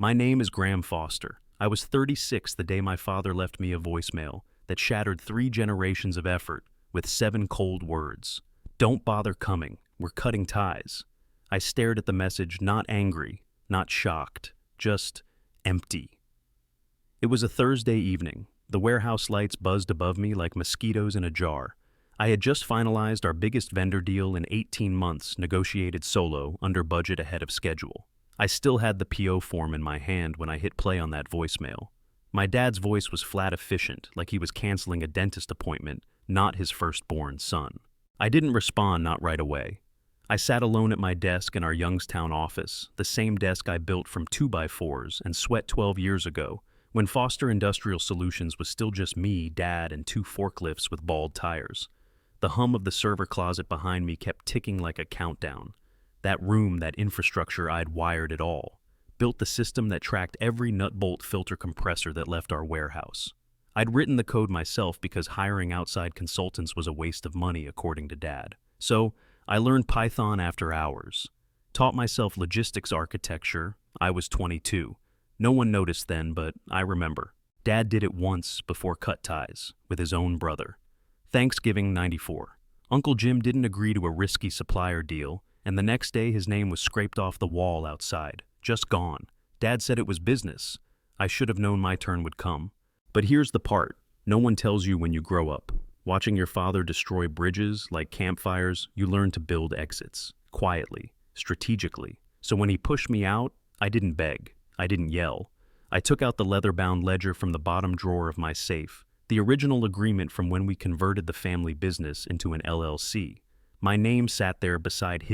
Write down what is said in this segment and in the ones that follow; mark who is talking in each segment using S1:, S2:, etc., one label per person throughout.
S1: My name is Graham Foster. I was 36 the day my father left me a voicemail that shattered 3 generations of effort with 7 cold words. Don't bother coming. We're cutting ties. I stared at the message, not angry, not shocked, just empty. It was a Thursday evening. The warehouse lights buzzed above me like mosquitoes in a jar. I had just finalized our biggest vendor deal in 18 months, negotiated solo, under budget, ahead of schedule. I still had the PO form in my hand when I hit play on that voicemail. My dad's voice was flat efficient, like he was canceling a dentist appointment, not his firstborn son. I didn't respond, not right away. I sat alone at my desk in our Youngstown office, the same desk I built from 2x4s and sweat 12 years ago, when Foster Industrial Solutions was still just me, Dad, and 2 forklifts with bald tires. The hum of the server closet behind me kept ticking like a countdown. That room, that infrastructure, I'd wired it all. Built the system that tracked every nut-bolt filter compressor that left our warehouse. I'd written the code myself because hiring outside consultants was a waste of money, according to Dad. So I learned Python after hours. Taught myself logistics architecture. I was 22. No one noticed then, but I remember. Dad did it once before cut ties, with his own brother. Thanksgiving '94. Uncle Jim didn't agree to a risky supplier deal, and the next day his name was scraped off the wall outside. Just gone. Dad said it was business. I should have known my turn would come. But here's the part no one tells you when you grow up. Watching your father destroy bridges like campfires, you learn to build exits. Quietly, strategically. So when he pushed me out, I didn't beg. I didn't yell. I took out the leather-bound ledger from the bottom drawer of my safe, the original agreement from when we converted the family business into an LLC. My name sat there beside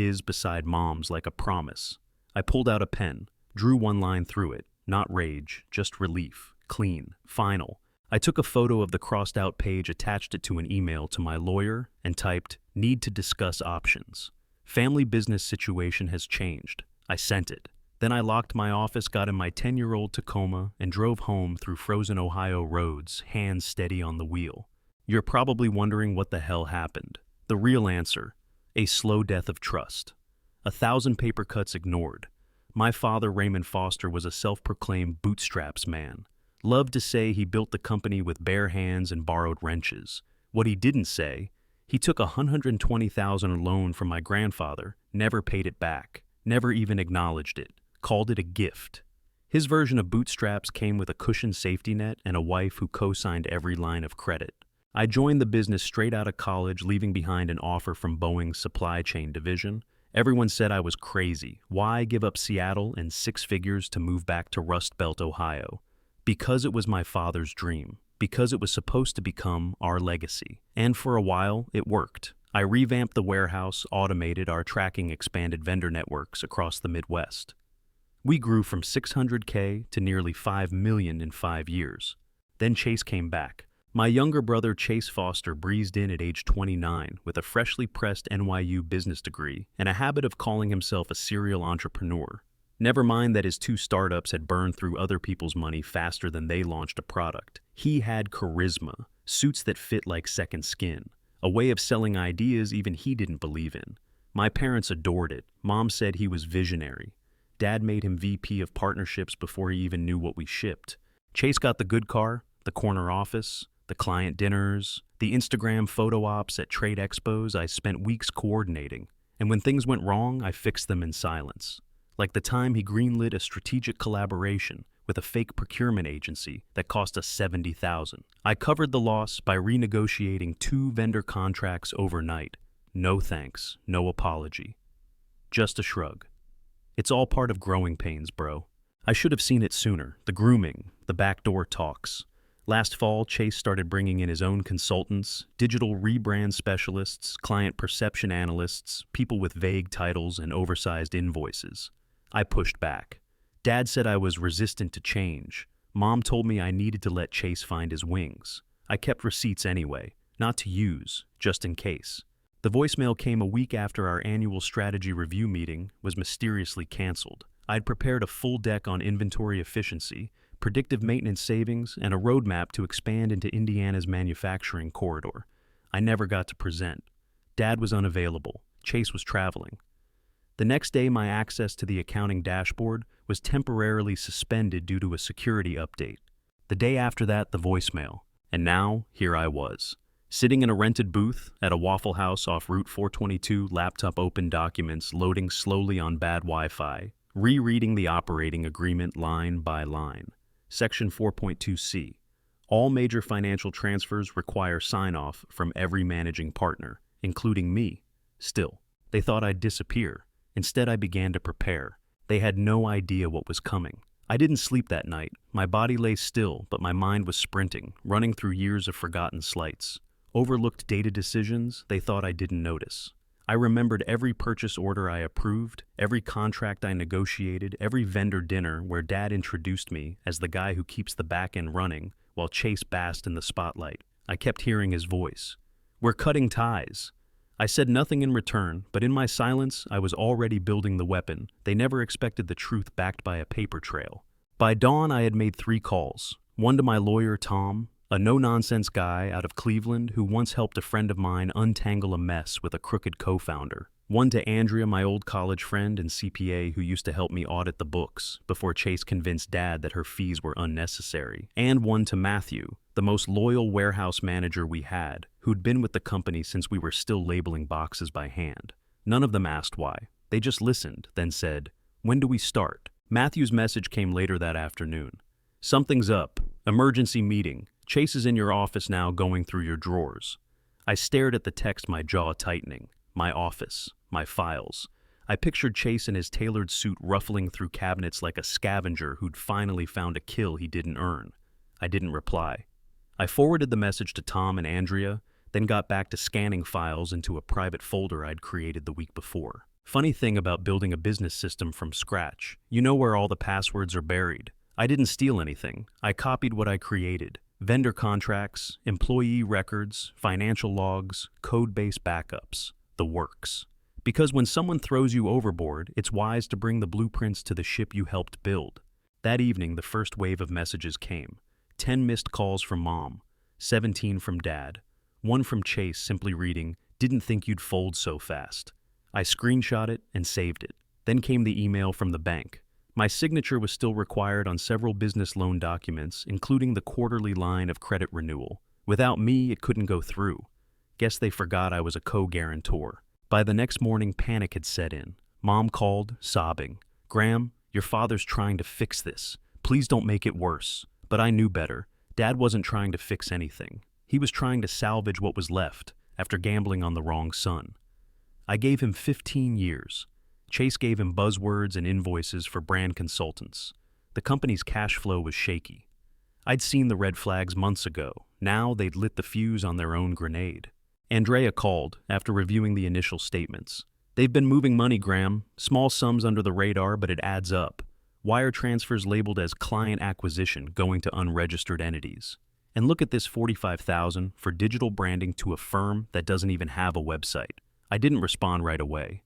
S1: Mom's like a promise. I pulled out a pen, drew one line through it, not rage, just relief, clean, final. I took a photo of the crossed-out page, attached it to an email to my lawyer, and typed, "Need to discuss options. Family business situation has changed." I sent it. Then I locked my office, got in my 10-year-old Tacoma, and drove home through frozen Ohio roads, hands steady on the wheel. You're probably wondering what the hell happened. The real answer: a slow death of trust. 1,000 paper cuts ignored. My father, Raymond Foster, was a self-proclaimed bootstraps man. Loved to say he built the company with bare hands and borrowed wrenches. What he didn't say, he took a $120,000 loan from my grandfather, never paid it back, never even acknowledged it, called it a gift. His version of bootstraps came with a cushioned safety net and a wife who co-signed every line of credit. I joined the business straight out of college, leaving behind an offer from Boeing's supply chain division. Everyone said I was crazy. Why give up Seattle and 6 figures to move back to Rust Belt, Ohio? Because it was my father's dream. Because it was supposed to become our legacy. And for a while, it worked. I revamped the warehouse, automated our tracking, expanded vendor networks across the Midwest. We grew from $600K to nearly $5 million in 5 years. Then Chase came back. My younger brother, Chase Foster, breezed in at age 29 with a freshly pressed NYU business degree and a habit of calling himself a serial entrepreneur. Never mind that his 2 startups had burned through other people's money faster than they launched a product. He had charisma, suits that fit like second skin, a way of selling ideas even he didn't believe in. My parents adored it. Mom said he was visionary. Dad made him VP of partnerships before he even knew what we shipped. Chase got the good car, the corner office, the client dinners, the Instagram photo ops at trade expos I spent weeks coordinating. And when things went wrong, I fixed them in silence. Like the time he greenlit a strategic collaboration with a fake procurement agency that cost us $70,000. I covered the loss by renegotiating 2 vendor contracts overnight. No thanks, no apology. Just a shrug. It's all part of growing pains, bro. I should have seen it sooner. The grooming, the backdoor talks. Last fall, Chase started bringing in his own consultants, digital rebrand specialists, client perception analysts, people with vague titles and oversized invoices. I pushed back. Dad said I was resistant to change. Mom told me I needed to let Chase find his wings. I kept receipts anyway, not to use, just in case. The voicemail came a week after our annual strategy review meeting was mysteriously canceled. I'd prepared a full deck on inventory efficiency, predictive maintenance savings, and a roadmap to expand into Indiana's manufacturing corridor. I never got to present. Dad was unavailable. Chase was traveling. The next day, my access to the accounting dashboard was temporarily suspended due to a security update. The day after that, the voicemail. And now, here I was, sitting in a rented booth at a Waffle House off Route 422, laptop open documents loading slowly on bad Wi-Fi, rereading the operating agreement line by line. Section 4.2c. All major financial transfers require sign-off from every managing partner, including me. Still, they thought I'd disappear. Instead, I began to prepare. They had no idea what was coming. I didn't sleep that night. My body lay still, but my mind was sprinting, running through years of forgotten slights. Overlooked data decisions they thought I didn't notice. I remembered every purchase order I approved, every contract I negotiated, every vendor dinner where Dad introduced me as the guy who keeps the back end running while Chase basked in the spotlight. I kept hearing his voice. "We're cutting ties." I said nothing in return, but in my silence, I was already building the weapon. They never expected the truth backed by a paper trail. By dawn, I had made 3 calls. One to my lawyer, Tom, a no-nonsense guy out of Cleveland who once helped a friend of mine untangle a mess with a crooked co-founder. One to Andrea, my old college friend and CPA who used to help me audit the books before Chase convinced Dad that her fees were unnecessary. And one to Matthew, the most loyal warehouse manager we had, who'd been with the company since we were still labeling boxes by hand. None of them asked why. They just listened, then said, "When do we start?" Matthew's message came later that afternoon. "Something's up. Emergency meeting. Chase is in your office now going through your drawers." I stared at the text, my jaw tightening. My office. My files. I pictured Chase in his tailored suit ruffling through cabinets like a scavenger who'd finally found a kill he didn't earn. I didn't reply. I forwarded the message to Tom and Andrea, then got back to scanning files into a private folder I'd created the week before. Funny thing about building a business system from scratch, you know where all the passwords are buried. I didn't steal anything. I copied what I created. Vendor contracts, employee records, financial logs, code-based backups, the works. Because when someone throws you overboard, it's wise to bring the blueprints to the ship you helped build. That evening, the first wave of messages came. 10 missed calls from Mom, 17 from Dad, 1 from Chase simply reading, "Didn't think you'd fold so fast." I screenshot it and saved it. Then came the email from the bank. My signature was still required on several business loan documents, including the quarterly line of credit renewal. Without me, it couldn't go through. Guess they forgot I was a co-guarantor. By the next morning, panic had set in. Mom called, sobbing. "Graham, your father's trying to fix this. Please don't make it worse." But I knew better. Dad wasn't trying to fix anything. He was trying to salvage what was left after gambling on the wrong son. I gave him 15 years. Chase gave him buzzwords and invoices for brand consultants. The company's cash flow was shaky. I'd seen the red flags months ago. Now they'd lit the fuse on their own grenade. Andrea called after reviewing the initial statements. "They've been moving money, Graham. Small sums under the radar, but it adds up. Wire transfers labeled as client acquisition going to unregistered entities. And look at this $45,000 for digital branding to a firm that doesn't even have a website." I didn't respond right away.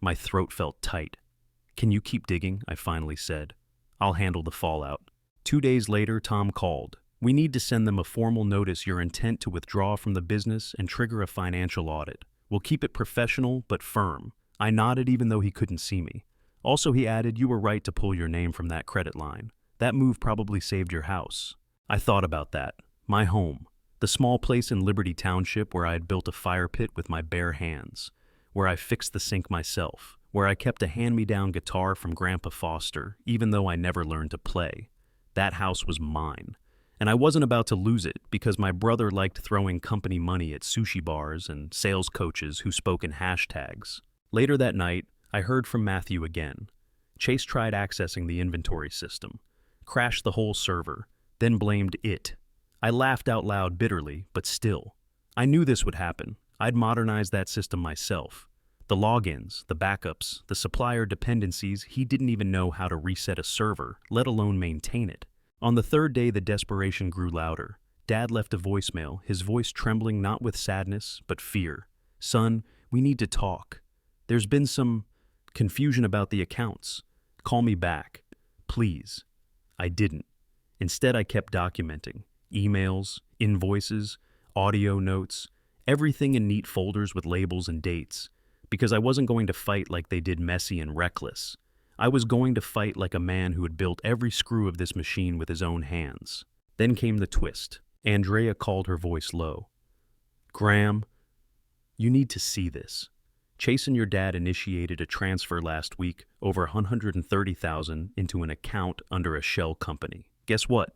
S1: My throat felt tight. "Can you keep digging?" I finally said. "I'll handle the fallout." 2 days later, Tom called. "We need to send them a formal notice your intent to withdraw from the business and trigger a financial audit. We'll keep it professional but firm." I nodded even though he couldn't see me. Also, he added, "You were right to pull your name from that credit line. That move probably saved your house." I thought about that. My home. The small place in Liberty Township where I had built a fire pit with my bare hands. Where I fixed the sink myself. Where I kept a hand-me-down guitar from Grandpa Foster, even though I never learned to play. That house was mine. And I wasn't about to lose it because my brother liked throwing company money at sushi bars and sales coaches who spoke in hashtags. Later that night, I heard from Matthew again. Chase tried accessing the inventory system, crashed the whole server, then blamed it. I laughed out loud bitterly, but still. I knew this would happen. I'd modernized that system myself. The logins, the backups, the supplier dependencies, he didn't even know how to reset a server, let alone maintain it. On the 3rd day, the desperation grew louder. Dad left a voicemail, his voice trembling not with sadness, but fear. "Son, we need to talk. There's been some confusion about the accounts. Call me back. Please." I didn't. Instead, I kept documenting. Emails, invoices, audio notes, everything in neat folders with labels and dates. because I wasn't going to fight like they did, messy and reckless. I was going to fight like a man who had built every screw of this machine with his own hands. Then came the twist. Andrea called, her voice low. "Graham, you need to see this. Chase and your dad initiated a transfer last week, over $130,000 into an account under a shell company. Guess what?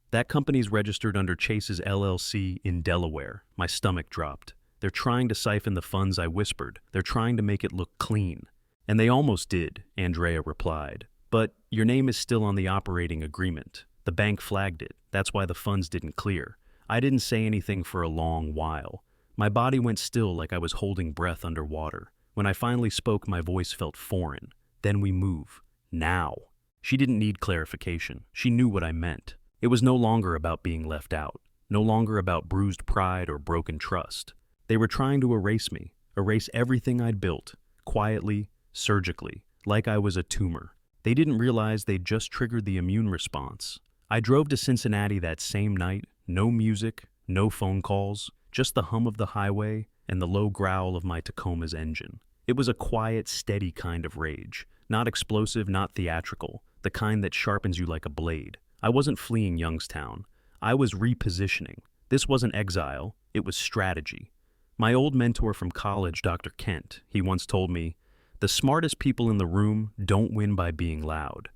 S1: That company's registered under Chase's LLC in Delaware." My stomach dropped. "They're trying to siphon the funds," I whispered. "They're trying to make it look clean." "And they almost did," Andrea replied. "But your name is still on the operating agreement. The bank flagged it. That's why the funds didn't clear." I didn't say anything for a long while. My body went still, like I was holding breath underwater. When I finally spoke, my voice felt foreign. "Then we move. Now." She didn't need clarification. She knew what I meant. It was no longer about being left out. No longer about bruised pride or broken trust. They were trying to erase me, erase everything I'd built, quietly, surgically, like I was a tumor. They didn't realize they'd just triggered the immune response. I drove to Cincinnati that same night. No music, no phone calls, just the hum of the highway and the low growl of my Tacoma's engine. It was a quiet, steady kind of rage. Not explosive, not theatrical, the kind that sharpens you like a blade. I wasn't fleeing Youngstown. I was repositioning. This wasn't exile, it was strategy. My old mentor from college, Dr. Kent, he once told me, "The smartest people in the room don't win by being loud.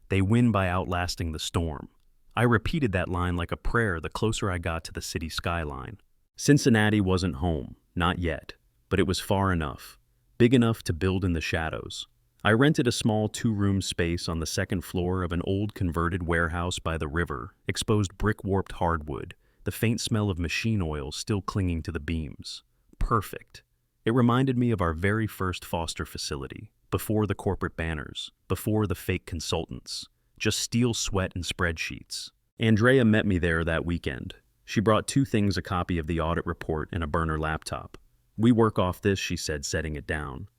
S1: They win by outlasting the storm." I repeated that line like a prayer the closer I got to the city skyline. Cincinnati wasn't home, not yet, but it was far enough, big enough to build in the shadows. I rented a small 2-room space on the second floor of an old converted warehouse by the river, exposed brick-warped hardwood, the faint smell of machine oil still clinging to the beams. Perfect. It reminded me of our very first foster facility, before the corporate banners, before the fake consultants. Just steel sweat and spreadsheets. Andrea met me there that weekend. She brought 2 things: a copy of the audit report and a burner laptop. "We work off this," she said, setting it down.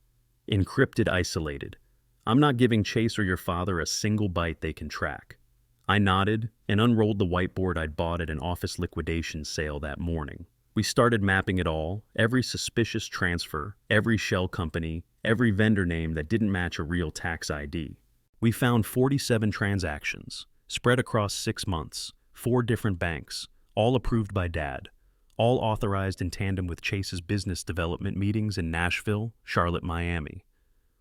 S1: "Encrypted, isolated. I'm not giving Chase or your father a single byte they can track." I nodded and unrolled the whiteboard I'd bought at an office liquidation sale that morning. We started mapping it all, every suspicious transfer, every shell company, every vendor name that didn't match a real tax ID. We found 47 transactions, spread across 6 months, 4 different banks, all approved by Dad, all authorized in tandem with Chase's business development meetings in Nashville, Charlotte, Miami.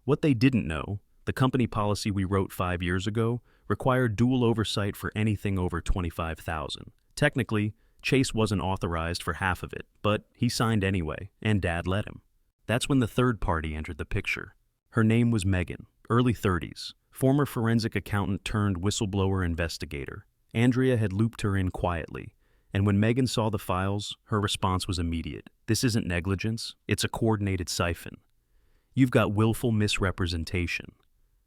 S1: What they didn't know, the company policy we wrote 5 years ago required dual oversight for anything over $25,000. Technically, Chase wasn't authorized for half of it, but he signed anyway, and Dad let him. That's when the third party entered the picture. Her name was Megan, early 30s. Former forensic accountant turned whistleblower investigator. Andrea had looped her in quietly, and when Megan saw the files, her response was immediate. "This isn't negligence, it's a coordinated siphon. You've got willful misrepresentation.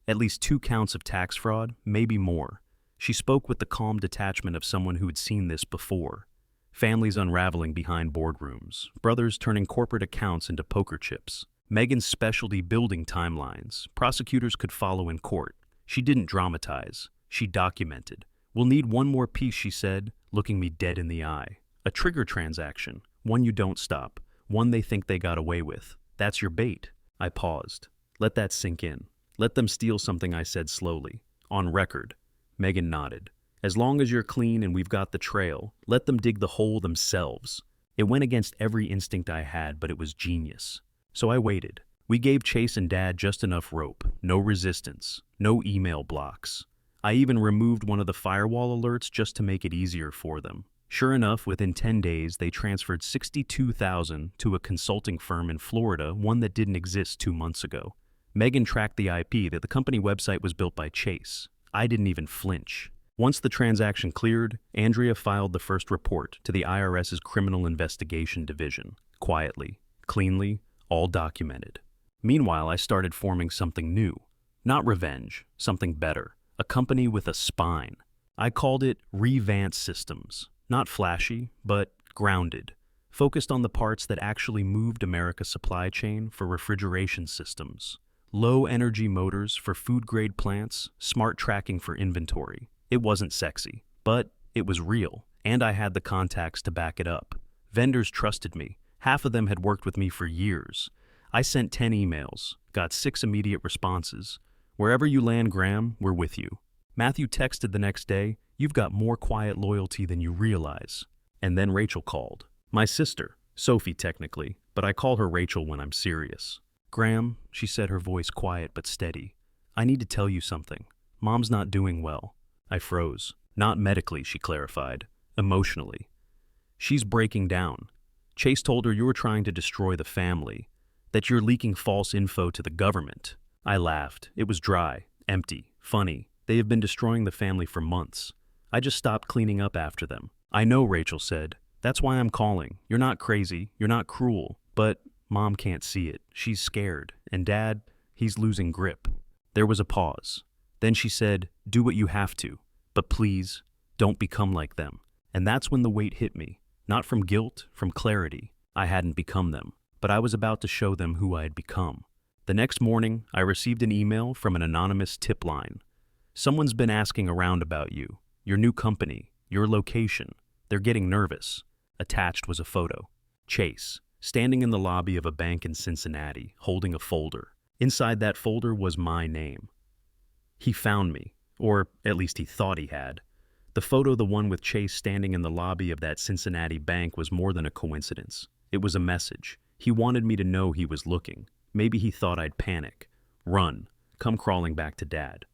S1: At least 2 counts of tax fraud, maybe more." She spoke with the calm detachment of someone who had seen this before. Families unraveling behind boardrooms, brothers turning corporate accounts into poker chips. Megan's specialty: building timelines prosecutors could follow in court. She didn't dramatize, she documented. "We'll need one more piece," she said, looking me dead in the eye. "A trigger transaction, one you don't stop, one they think they got away with. That's your bait." I paused. "Let that sink in. Let them steal something," I said slowly. "On record." Megan nodded. "As long as you're clean and we've got the trail, let them dig the hole themselves." It went against every instinct I had, but it was genius. So I waited. We gave Chase and Dad just enough rope, no resistance, no email blocks. I even removed one of the firewall alerts just to make it easier for them. Sure enough, within 10 days, they transferred $62,000 to a consulting firm in Florida, one that didn't exist 2 months ago. Megan tracked the IP that the company website was built by Chase. I didn't even flinch. Once the transaction cleared, Andrea filed the first report to the IRS's Criminal Investigation Division, quietly, cleanly, all documented. Meanwhile, I started forming something new. Not revenge, something better. A company with a spine. I called it Revance Systems. Not flashy, but grounded. Focused on the parts that actually moved America's supply chain for refrigeration systems. Low-energy motors for food-grade plants, smart tracking for inventory. It wasn't sexy, but it was real, and I had the contacts to back it up. Vendors trusted me. Half of them had worked with me for years. I sent 10 emails, got 6 immediate responses. Wherever you land, Graham, we're with you. Matthew texted the next day, you've got more quiet loyalty than you realize. And then Rachel called. My sister, Sophie technically, but I call her Rachel when I'm serious. Graham, she said, her voice quiet but steady. I need to tell you something. Mom's not doing well. I froze. Not medically, she clarified. Emotionally. She's breaking down. Chase told her you were trying to destroy the family, that you're leaking false info to the government. I laughed. It was dry, empty, funny. They have been destroying the family for months. I just stopped cleaning up after them. I know, Rachel said. That's why I'm calling. You're not crazy. You're not cruel. But Mom can't see it. She's scared. And Dad, he's losing grip. There was a pause. Then she said, do what you have to. But please, don't become like them. And that's when the weight hit me. Not from guilt, from clarity. I hadn't become them. But I was about to show them who I had become. The next morning, I received an email from an anonymous tip line. Someone's been asking around about you, your new company, your location. They're getting nervous. Attached was a photo. Chase, standing in the lobby of a bank in Cincinnati, holding a folder. Inside that folder was my name. He found me, or at least he thought he had. The photo, the one with Chase standing in the lobby of that Cincinnati bank, was more than a coincidence. It was a message. He wanted me to know he was looking. Maybe he thought I'd panic, run, come crawling back to Dad.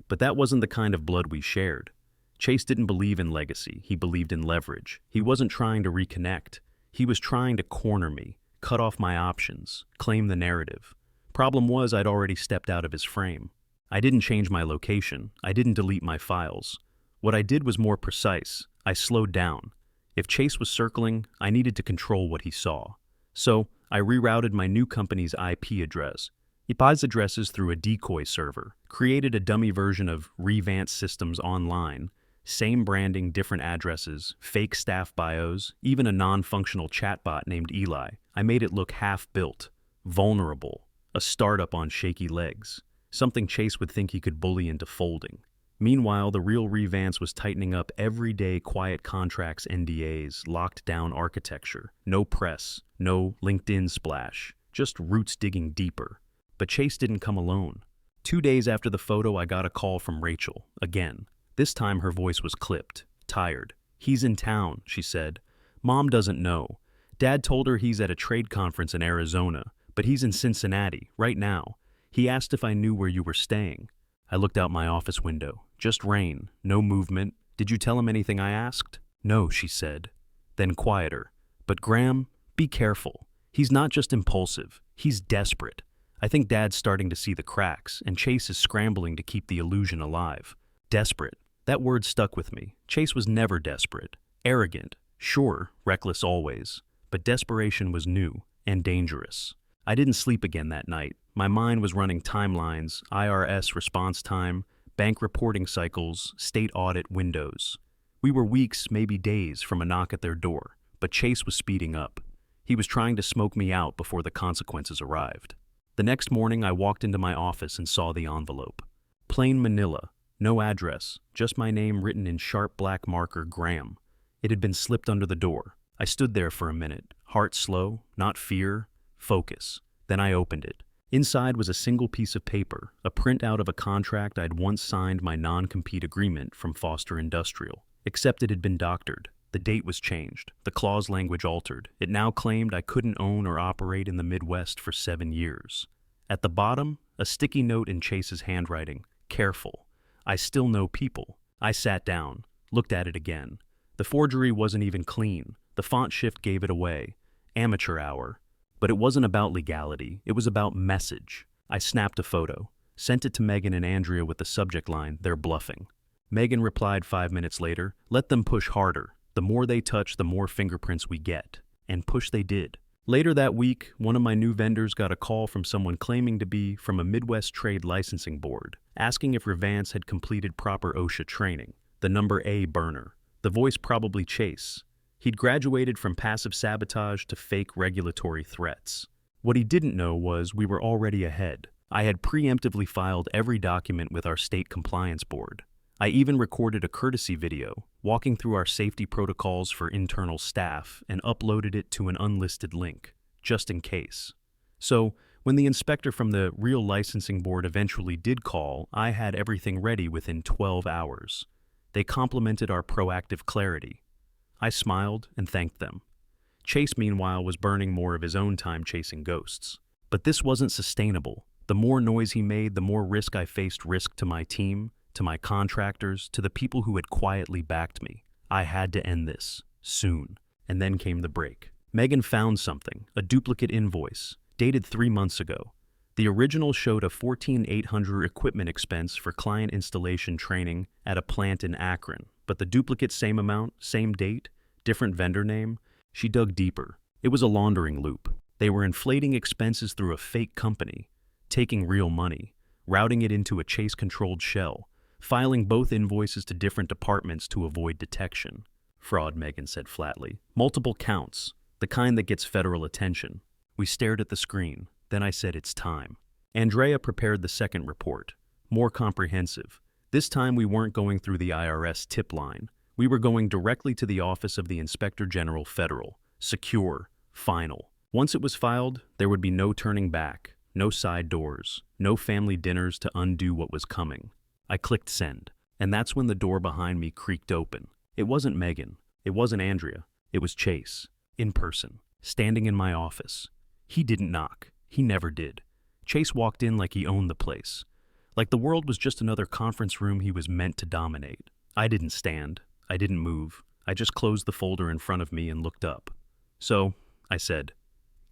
S1: But that wasn't the kind of blood we shared. Chase didn't believe in legacy. He believed in leverage. He wasn't trying to reconnect. He was trying to corner me, cut off my options, claim the narrative. Problem was, I'd already stepped out of his frame. I didn't change my location. I didn't delete my files. What I did was more precise. I slowed down. If Chase was circling, I needed to control what he saw. So I rerouted my new company's IP address. It buys addresses through a decoy server, created a dummy version of Revance Systems Online, same branding, different addresses, fake staff bios, even a non-functional chatbot named Eli. I made it look half-built, vulnerable, a startup on shaky legs, something Chase would think he could bully into folding. Meanwhile, the real Revance was tightening up everyday quiet contracts, NDAs, locked down architecture, no press, no LinkedIn splash, just roots digging deeper. But Chase didn't come alone. 2 days after the photo, I got a call from Rachel, again. This time her voice was clipped, tired. He's in town, she said. Mom doesn't know. Dad told her he's at a trade conference in Arizona, but he's in Cincinnati, right now. He asked if I knew where you were staying. I looked out my office window. Just rain, no movement. Did you tell him anything I asked? No, she said. Then quieter. But Graham, be careful. He's not just impulsive. He's desperate. I think Dad's starting to see the cracks, and Chase is scrambling to keep the illusion alive. Desperate. That word stuck with me. Chase was never desperate. Arrogant. Sure, reckless always. But desperation was new and dangerous. I didn't sleep again that night. My mind was running timelines, IRS response time, bank reporting cycles, state audit windows. We were weeks, maybe days, from a knock at their door, but Chase was speeding up. He was trying to smoke me out before the consequences arrived. The next morning, I walked into my office and saw the envelope. Plain manila, no address, just my name written in sharp black marker, Graham. It had been slipped under the door. I stood there for a minute, heart slow, not fear, focus. Then I opened it. Inside was a single piece of paper, a printout of a contract I'd once signed my non-compete agreement from Foster Industrial. Except it had been doctored. The date was changed. The clause language altered. It now claimed I couldn't own or operate in the Midwest for 7 years. At the bottom, a sticky note in Chase's handwriting. Careful. I still know people. I sat down, looked at it again. The forgery wasn't even clean. The font shift gave it away. Amateur hour. But it wasn't about legality. It was about message. I snapped a photo, sent it to Megan and Andrea with the subject line, "They're bluffing." Megan replied 5 minutes later, "Let them push harder. The more they touch, the more fingerprints we get." And push they did. Later that week, one of my new vendors got a call from someone claiming to be from a Midwest Trade Licensing Board, asking if Revance had completed proper OSHA training. The number A burner. The voice probably Chase. He'd graduated from passive sabotage to fake regulatory threats. What he didn't know was we were already ahead. I had preemptively filed every document with our state compliance board. I even recorded a courtesy video, walking through our safety protocols for internal staff, and uploaded it to an unlisted link, just in case. So, when the inspector from the real licensing board eventually did call, I had everything ready within 12 hours. They complimented our proactive clarity. I smiled and thanked them. Chase, meanwhile, was burning more of his own time chasing ghosts. But this wasn't sustainable. The more noise he made, the more risk I faced, risk to my team, to my contractors, to the people who had quietly backed me. I had to end this, soon. And then came the break. Megan found something, a duplicate invoice, dated 3 months ago. The original showed a $14,800 equipment expense for client installation training at a plant in Akron, but the duplicate, same amount, same date, different vendor name. She dug deeper. It was a laundering loop. They were inflating expenses through a fake company, taking real money, routing it into a Chase-controlled shell, filing both invoices to different departments to avoid detection. Fraud, Megan said flatly. Multiple counts, the kind that gets federal attention. We stared at the screen. Then I said, it's time. Andrea prepared the second report, more comprehensive. This time we weren't going through the IRS tip line. We were going directly to the Office of the Inspector General Federal. Secure, final. Once it was filed, there would be no turning back, no side doors, no family dinners to undo what was coming. I clicked send, and that's when the door behind me creaked open. It wasn't Megan. It wasn't Andrea. It was Chase, in person, standing in my office. He didn't knock. He never did. Chase walked in like he owned the place. Like the world was just another conference room he was meant to dominate. I didn't stand. I didn't move. I just closed the folder in front of me and looked up. So, I said,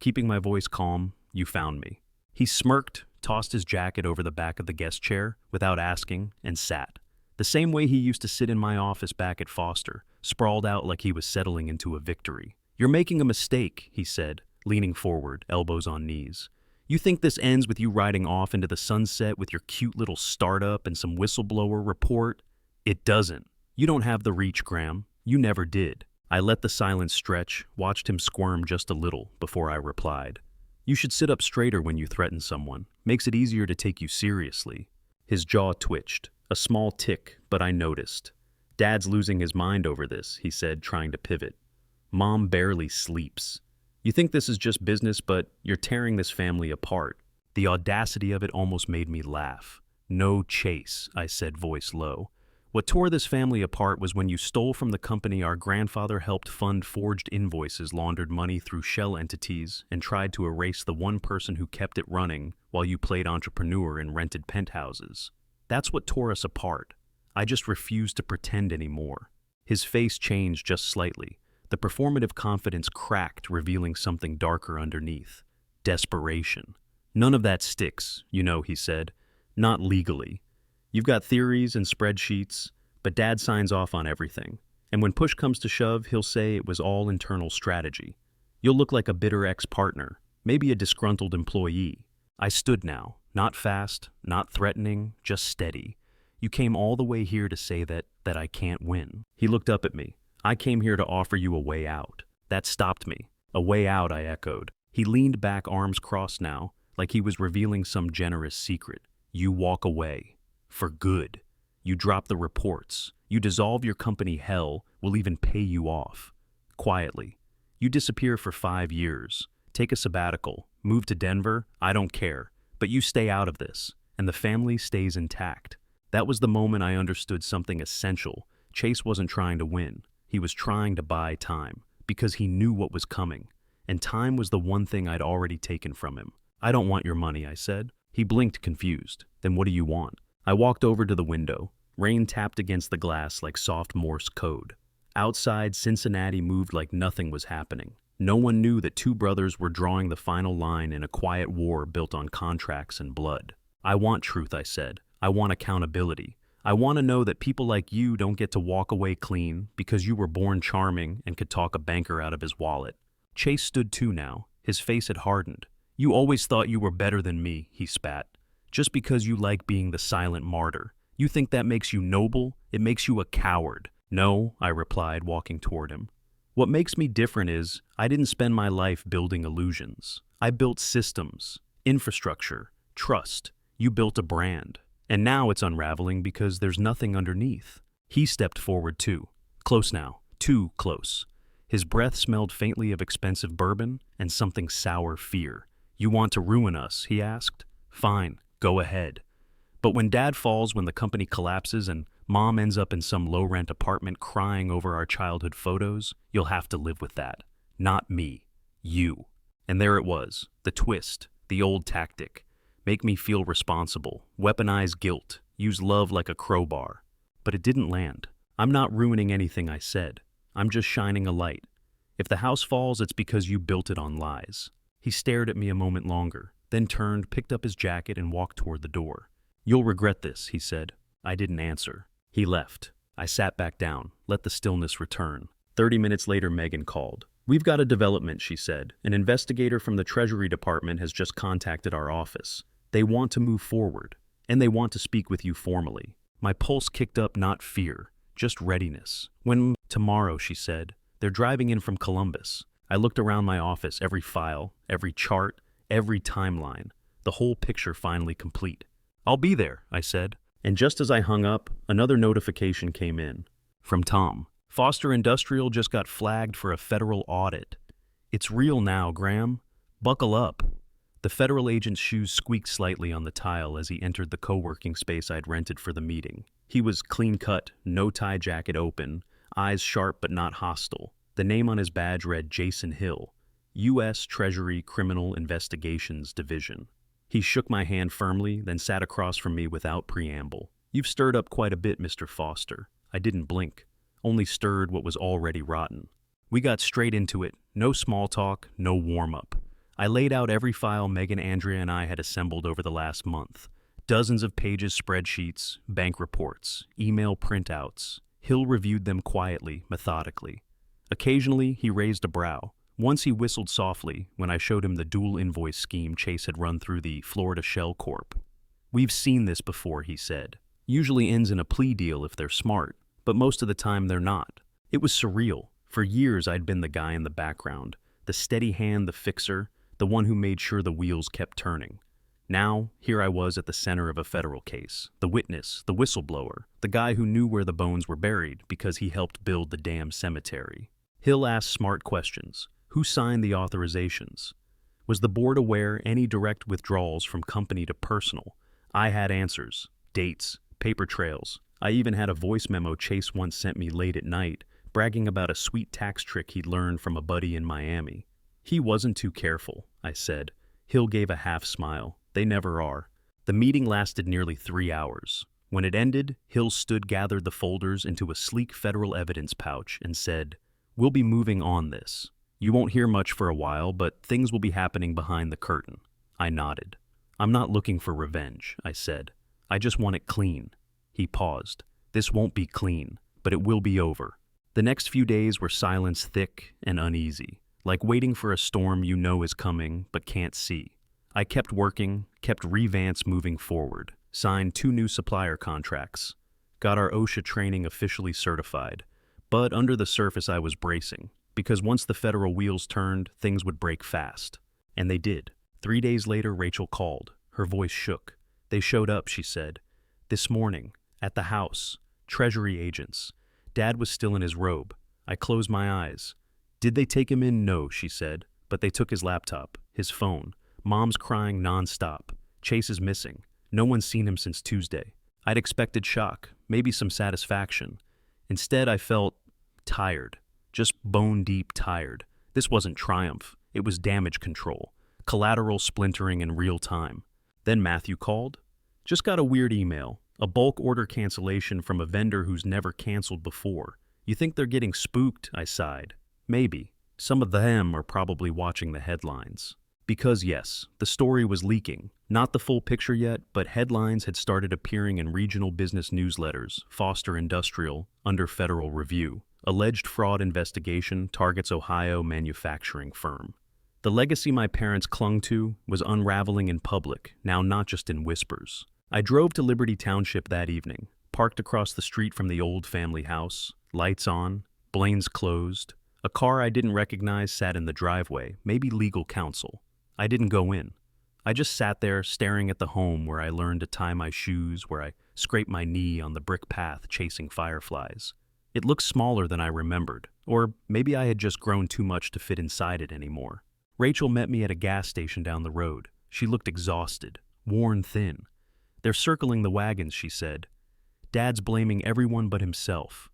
S1: keeping my voice calm, you found me. He smirked, tossed his jacket over the back of the guest chair without asking, and sat. The same way he used to sit in my office back at Foster, sprawled out like he was settling into a victory. You're making a mistake, he said, leaning forward, elbows on knees. You think this ends with you riding off into the sunset with your cute little startup and some whistleblower report? It doesn't. You don't have the reach, Graham. You never did. I let the silence stretch, watched him squirm just a little before I replied. You should sit up straighter when you threaten someone. Makes it easier to take you seriously. His jaw twitched, a small tick, but I noticed. Dad's losing his mind over this, he said, trying to pivot. Mom barely sleeps. You think this is just business, but you're tearing this family apart. The audacity of it almost made me laugh. No, Chase, I said, voice low. What tore this family apart was when you stole from the company our grandfather helped fund, forged invoices, laundered money through shell entities, and tried to erase the one person who kept it running while you played entrepreneur and rented penthouses. That's what tore us apart. I just refused to pretend anymore. His face changed just slightly. The performative confidence cracked, revealing something darker underneath. Desperation. None of that sticks, you know, he said. Not legally. You've got theories and spreadsheets, but Dad signs off on everything. And when push comes to shove, he'll say it was all internal strategy. You'll look like a bitter ex-partner, maybe a disgruntled employee. I stood now, not fast, not threatening, just steady. You came all the way here to say that I can't win. He looked up at me. I came here to offer you a way out. That stopped me. A way out, I echoed. He leaned back, arms crossed now, like he was revealing some generous secret. You walk away. For good. You drop the reports. You dissolve your company, hell, we'll even pay you off. Quietly. You disappear for 5 years. Take a sabbatical. Move to Denver. I don't care. But you stay out of this. And the family stays intact. That was the moment I understood something essential. Chase wasn't trying to win. He was trying to buy time. Because he knew what was coming. And time was the one thing I'd already taken from him. I don't want your money, I said. He blinked, confused. Then what do you want? I walked over to the window. Rain tapped against the glass like soft Morse code. Outside, Cincinnati moved like nothing was happening. No one knew that two brothers were drawing the final line in a quiet war built on contracts and blood. I want truth, I said. I want accountability. I want to know that people like you don't get to walk away clean because you were born charming and could talk a banker out of his wallet. Chase stood too now. His face had hardened. You always thought you were better than me, he spat. Just because you like being the silent martyr. You think that makes you noble? It makes you a coward. No, I replied, walking toward him. What makes me different is I didn't spend my life building illusions. I built systems, infrastructure, trust. You built a brand. And now it's unraveling because there's nothing underneath. He stepped forward too. Close now. Too close. His breath smelled faintly of expensive bourbon and something sour fear. You want to ruin us? He asked. Fine, go ahead. But when Dad falls when the company collapses and Mom ends up in some low-rent apartment crying over our childhood photos, you'll have to live with that. Not me. You. And there it was, the twist, the old tactic. Make me feel responsible, weaponize guilt, use love like a crowbar. But it didn't land. I'm not ruining anything I said. I'm just shining a light. If the house falls, it's because you built it on lies. He stared at me a moment longer, then turned, picked up his jacket, and walked toward the door. You'll regret this, he said. I didn't answer. He left. I sat back down, let the stillness return. 30 minutes later, Megan called. We've got a development, she said. An investigator from the Treasury Department has just contacted our office. They want to move forward, and they want to speak with you formally. My pulse kicked up, not fear, just readiness. When tomorrow, she said. They're driving in from Columbus. I looked around my office, every file, every chart, every timeline, the whole picture finally complete. I'll be there, I said. And just as I hung up, another notification came in. From Tom. Foster Industrial just got flagged for a federal audit. It's real now, Graham. Buckle up. The federal agent's shoes squeaked slightly on the tile as he entered the co-working space I'd rented for the meeting. He was clean-cut, no-tie jacket open, eyes sharp but not hostile. The name on his badge read Jason Hill, U.S. Treasury Criminal Investigations Division. He shook my hand firmly, then sat across from me without preamble. You've stirred up quite a bit, Mr. Foster. I didn't blink, only stirred what was already rotten. We got straight into it, no small talk, no warm-up. I laid out every file Megan, Andrea, and I had assembled over the last month. Dozens of pages, spreadsheets, bank reports, email printouts. Hill reviewed them quietly, methodically. Occasionally, he raised a brow. Once he whistled softly when I showed him the dual invoice scheme Chase had run through the Florida Shell Corp. We've seen this before, he said. Usually ends in a plea deal if they're smart, but most of the time they're not. It was surreal. For years I'd been the guy in the background, the steady hand, the fixer, the one who made sure the wheels kept turning. Now, here I was at the center of a federal case, the witness, the whistleblower, the guy who knew where the bones were buried because he helped build the damn cemetery. Hill asked smart questions. Who signed the authorizations? Was the board aware any direct withdrawals from company to personal? I had answers, dates, paper trails. I even had a voice memo Chase once sent me late at night, bragging about a sweet tax trick he'd learned from a buddy in Miami. He wasn't too careful, I said. Hill gave a half smile. They never are. The meeting lasted nearly 3 hours. When it ended, Hill gathered the folders into a sleek federal evidence pouch and said, "We'll be moving on this. You won't hear much for a while, but things will be happening behind the curtain." I nodded. "I'm not looking for revenge," I said. "I just want it clean." He paused. "This won't be clean, but it will be over." The next few days were silence thick and uneasy, like waiting for a storm you know is coming but can't see. I kept working, kept Revance moving forward, signed 2 new supplier contracts, got our OSHA training officially certified. But under the surface I was bracing, because once the federal wheels turned, things would break fast. And they did. 3 days later, Rachel called. Her voice shook. "They showed up," she said. "This morning, at the house. Treasury agents. Dad was still in his robe. I closed my eyes. Did they take him in? No," she said. "But they took his laptop, his phone. Mom's crying nonstop. Chase is missing. No one's seen him since Tuesday." I'd expected shock, maybe some satisfaction. Instead, I felt tired. Just bone-deep tired. This wasn't triumph. It was damage control. Collateral splintering in real time. Then Matthew called. "Just got a weird email. A bulk order cancellation from a vendor who's never canceled before. You think they're getting spooked?" I sighed. "Maybe. Some of them are probably watching the headlines." Because yes, the story was leaking. Not the full picture yet, but headlines had started appearing in regional business newsletters. Foster Industrial, under federal review. Alleged fraud investigation targets Ohio manufacturing firm. The legacy my parents clung to was unraveling in public, now not just in whispers. I drove to Liberty Township that evening, parked across the street from the old family house, lights on, blinds closed. A car I didn't recognize sat in the driveway, maybe legal counsel. I didn't go in. I just sat there staring at the home where I learned to tie my shoes, where I scraped my knee on the brick path chasing fireflies. It looked smaller than I remembered, or maybe I had just grown too much to fit inside it anymore. Rachel met me at a gas station down the road. She looked exhausted, worn thin. "They're circling the wagons," she said. "Dad's blaming everyone but himself.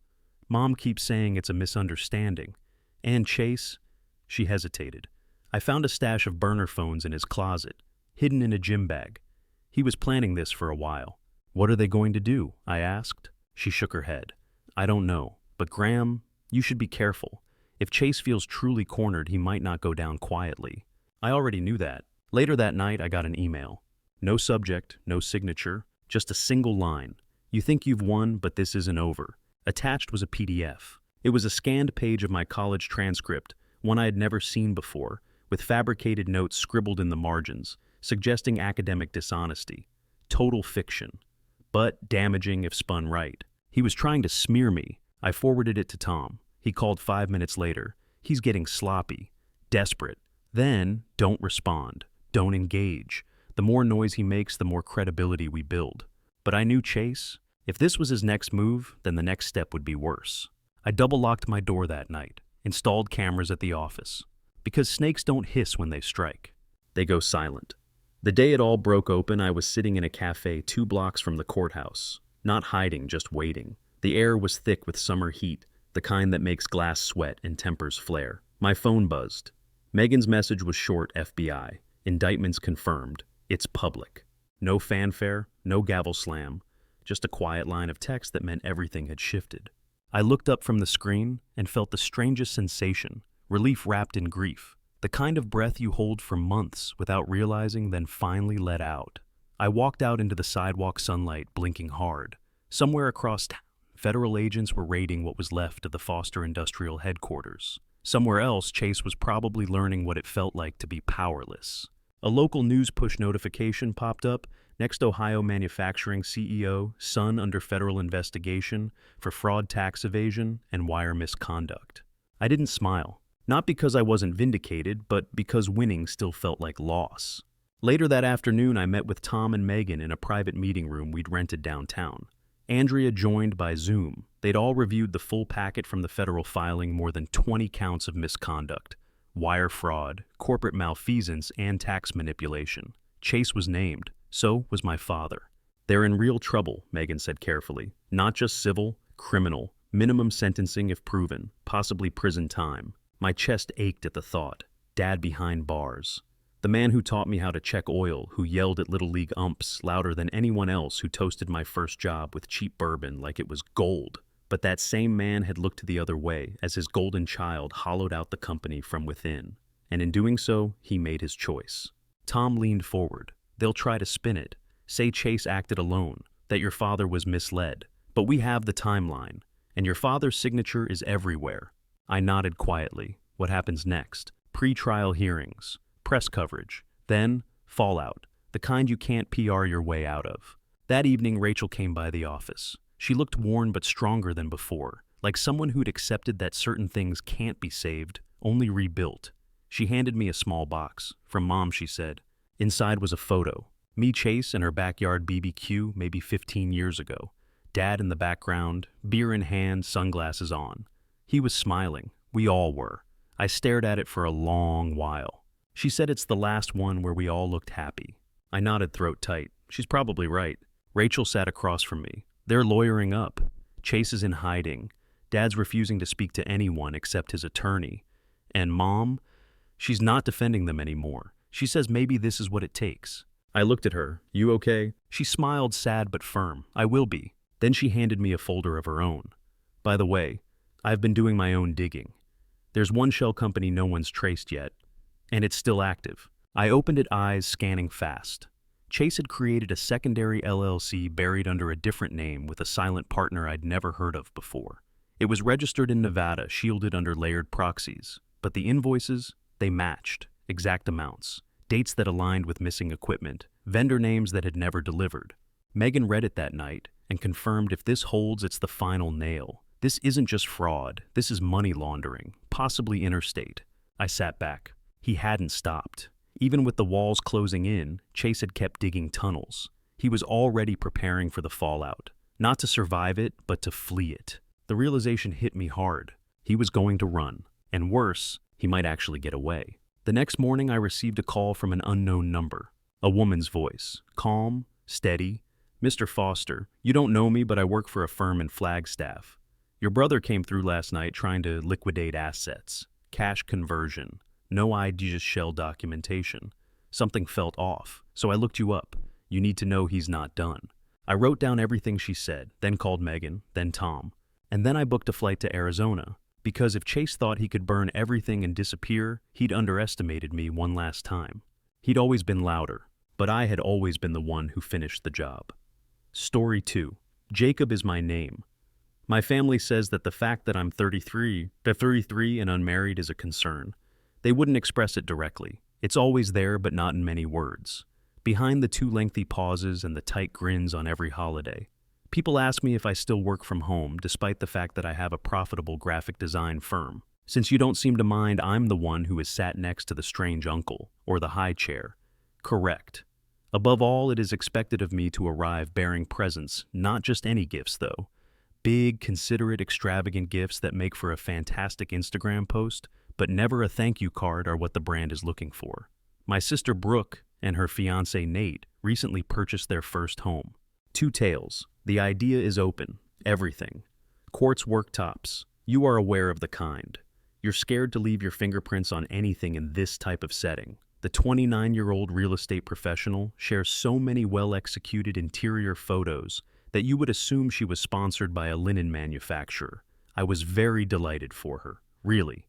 S1: Mom keeps saying it's a misunderstanding. And Chase," she hesitated, "I found a stash of burner phones in his closet, hidden in a gym bag. He was planning this for a while." "What are they going to do?" I asked. She shook her head. "I don't know. But Graham, you should be careful. If Chase feels truly cornered, he might not go down quietly." I already knew that. Later that night, I got an email. No subject, no signature, just a single line. "You think you've won, but this isn't over." Attached was a PDF. It was a scanned page of my college transcript, one I had never seen before, with fabricated notes scribbled in the margins, suggesting academic dishonesty. Total fiction. But damaging if spun right. He was trying to smear me. I forwarded it to Tom. He called 5 minutes later. He's getting sloppy, desperate. Then, don't respond. Don't engage. The more noise he makes, the more credibility we build. But I knew Chase. If this was his next move, then the next step would be worse. I double-locked my door that night, installed cameras at the office. Because snakes don't hiss when they strike. They go silent. The day it all broke open, I was sitting in a cafe 2 blocks from the courthouse. Not hiding, just waiting. The air was thick with summer heat, the kind that makes glass sweat and tempers flare. My phone buzzed. Megan's message was short: FBI. Indictments confirmed. It's public. No fanfare, no gavel slam, just a quiet line of text that meant everything had shifted. I looked up from the screen and felt the strangest sensation, relief wrapped in grief. The kind of breath you hold for months without realizing, then finally let out. I walked out into the sidewalk sunlight, blinking hard. Somewhere across town, federal agents were raiding what was left of the Foster Industrial Headquarters. Somewhere else, Chase was probably learning what it felt like to be powerless. A local news push notification popped up. Next Ohio manufacturing CEO, son under federal investigation for fraud, tax evasion, and wire misconduct. I didn't smile. Not because I wasn't vindicated, but because winning still felt like loss. Later that afternoon, I met with Tom and Megan in a private meeting room we'd rented downtown. Andrea joined by Zoom. They'd all reviewed the full packet from the federal filing, more than 20 counts of misconduct, wire fraud, corporate malfeasance, and tax manipulation. Chase was named. So was my father. "They're in real trouble," Megan said carefully. "Not just civil, criminal, minimum sentencing if proven, possibly prison time." My chest ached at the thought. Dad behind bars. The man who taught me how to check oil, who yelled at Little League umps louder than anyone else, who toasted my first job with cheap bourbon like it was gold. But that same man had looked the other way as his golden child hollowed out the company from within. And in doing so, he made his choice. Tom leaned forward. "They'll try to spin it, say Chase acted alone, that your father was misled. But we have the timeline, and your father's signature is everywhere." I nodded quietly. What happens next? Pre-trial hearings, press coverage, then fallout, the kind you can't PR your way out of. That evening, Rachel came by the office. She looked worn but stronger than before, like someone who'd accepted that certain things can't be saved, only rebuilt. She handed me a small box. "From Mom," she said. Inside was a photo. Me, Chase, and her backyard BBQ maybe 15 years ago. Dad in the background, beer in hand, sunglasses on. He was smiling. We all were. I stared at it for a long while. She said it's the last one where we all looked happy. I nodded throat tight. She's probably right. Rachel sat across from me. They're lawyering up. Chase is in hiding. Dad's refusing to speak to anyone except his attorney. And Mom? She's not defending them anymore. She says maybe this is what it takes. I looked at her. "You okay?" She smiled, sad but firm. "I will be." Then she handed me a folder of her own. "By the way, I've been doing my own digging. There's one shell company no one's traced yet, and it's still active." I opened it, eyes scanning fast. Chase had created a secondary LLC buried under a different name with a silent partner I'd never heard of before. It was registered in Nevada, shielded under layered proxies. But the invoices, they matched. Exact amounts, dates that aligned with missing equipment, vendor names that had never delivered. Megan read it that night and confirmed if this holds, it's the final nail. This isn't just fraud, this is money laundering, possibly interstate. I sat back. He hadn't stopped. Even with the walls closing in, Chase had kept digging tunnels. He was already preparing for the fallout. Not to survive it, but to flee it. The realization hit me hard. He was going to run. And worse, he might actually get away. The The next morning, I received a call from an unknown number. A woman's voice, calm, steady. "Mr. Foster, you don't know me, but I work for a firm in Flagstaff. Your brother came through last night trying to liquidate assets. Cash conversion. No ID, just shell documentation. Something felt off, so I looked you up. You need to know he's not done." I wrote down everything she said, then called Megan, then Tom. And then I booked a flight to Arizona, because if Chase thought he could burn everything and disappear, he'd underestimated me one last time. He'd always been louder, but I had always been the one who finished the job. Story 2. Jacob is my name. My family says that the fact that I'm 33 and unmarried is a concern. They wouldn't express it directly. It's always there, but not in many words. Behind the 2 lengthy pauses and the tight grins on every holiday. People ask me if I still work from home, despite the fact that I have a profitable graphic design firm. Since you don't seem to mind, I'm the one who is sat next to the strange uncle, or the high chair. Correct. Above all, it is expected of me to arrive bearing presents, not just any gifts, though. Big, considerate, extravagant gifts that make for a fantastic Instagram post, but never a thank you card are what the brand is looking for. My sister Brooke and her fiancé Nate recently purchased their first home. 2 tales. The idea is open. Everything. Quartz worktops. You are aware of the kind. You're scared to leave your fingerprints on anything in this type of setting. The 29-year-old real estate professional shares so many well-executed interior photos that you would assume she was sponsored by a linen manufacturer. I was very delighted for her. Really.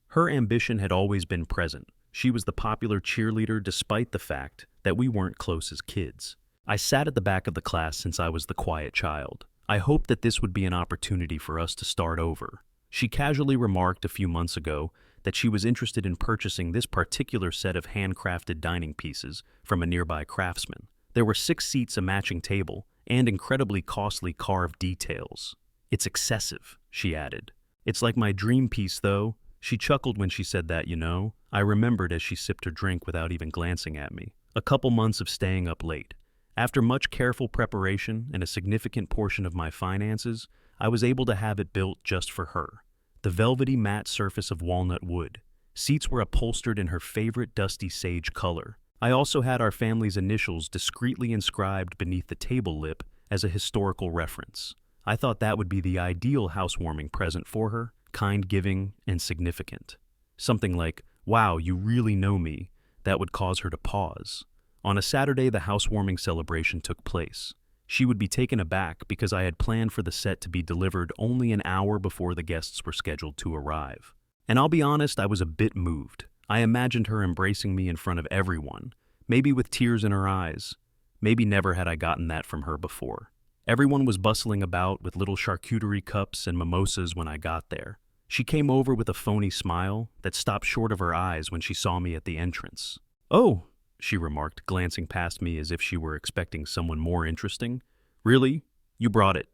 S1: Her ambition had always been present. She was the popular cheerleader despite the fact that we weren't close as kids. I sat at the back of the class since I was the quiet child. I hoped that this would be an opportunity for us to start over. She casually remarked a few months ago that she was interested in purchasing this particular set of handcrafted dining pieces from a nearby craftsman. There were 6 seats, a matching table, and incredibly costly carved details. "It's excessive," she added. "It's like my dream piece, though." She chuckled when she said that, you know. I remembered as she sipped her drink without even glancing at me. A couple months of staying up late. After much careful preparation and a significant portion of my finances, I was able to have it built just for her. The velvety matte surface of walnut wood. Seats were upholstered in her favorite dusty sage color. I also had our family's initials discreetly inscribed beneath the table lip as a historical reference. I thought that would be the ideal housewarming present for her, kind-giving and significant. Something like, "Wow, you really know me," that would cause her to pause. On a Saturday, the housewarming celebration took place. She would be taken aback because I had planned for the set to be delivered only an hour before the guests were scheduled to arrive. And I'll be honest, I was a bit moved. I imagined her embracing me in front of everyone, maybe with tears in her eyes. Maybe never had I gotten that from her before. Everyone was bustling about with little charcuterie cups and mimosas when I got there. She came over with a phony smile that stopped short of her eyes when she saw me at the entrance. "Oh," she remarked, glancing past me as if she were expecting someone more interesting. "Really? You brought it?"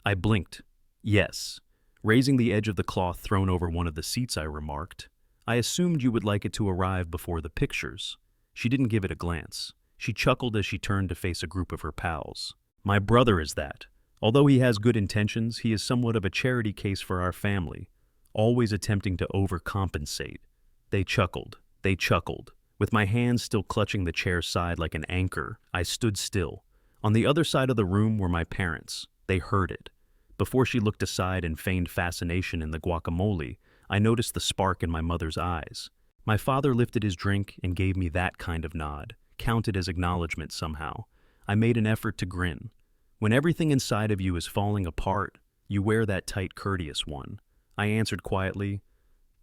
S1: I blinked. "Yes." Raising the edge of the cloth thrown over one of the seats, I remarked, "I assumed you would like it to arrive before the pictures." She didn't give it a glance. She chuckled as she turned to face a group of her pals. "My brother is that. Although he has good intentions, he is somewhat of a charity case for our family, always attempting to overcompensate." They chuckled. With my hands still clutching the chair's side like an anchor, I stood still. On the other side of the room were my parents. They heard it. Before she looked aside and feigned fascination in the guacamole, I noticed the spark in my mother's eyes. My father lifted his drink and gave me that kind of nod, counted as acknowledgement somehow. I made an effort to grin. When everything inside of you is falling apart, you wear that tight, courteous one. I answered quietly,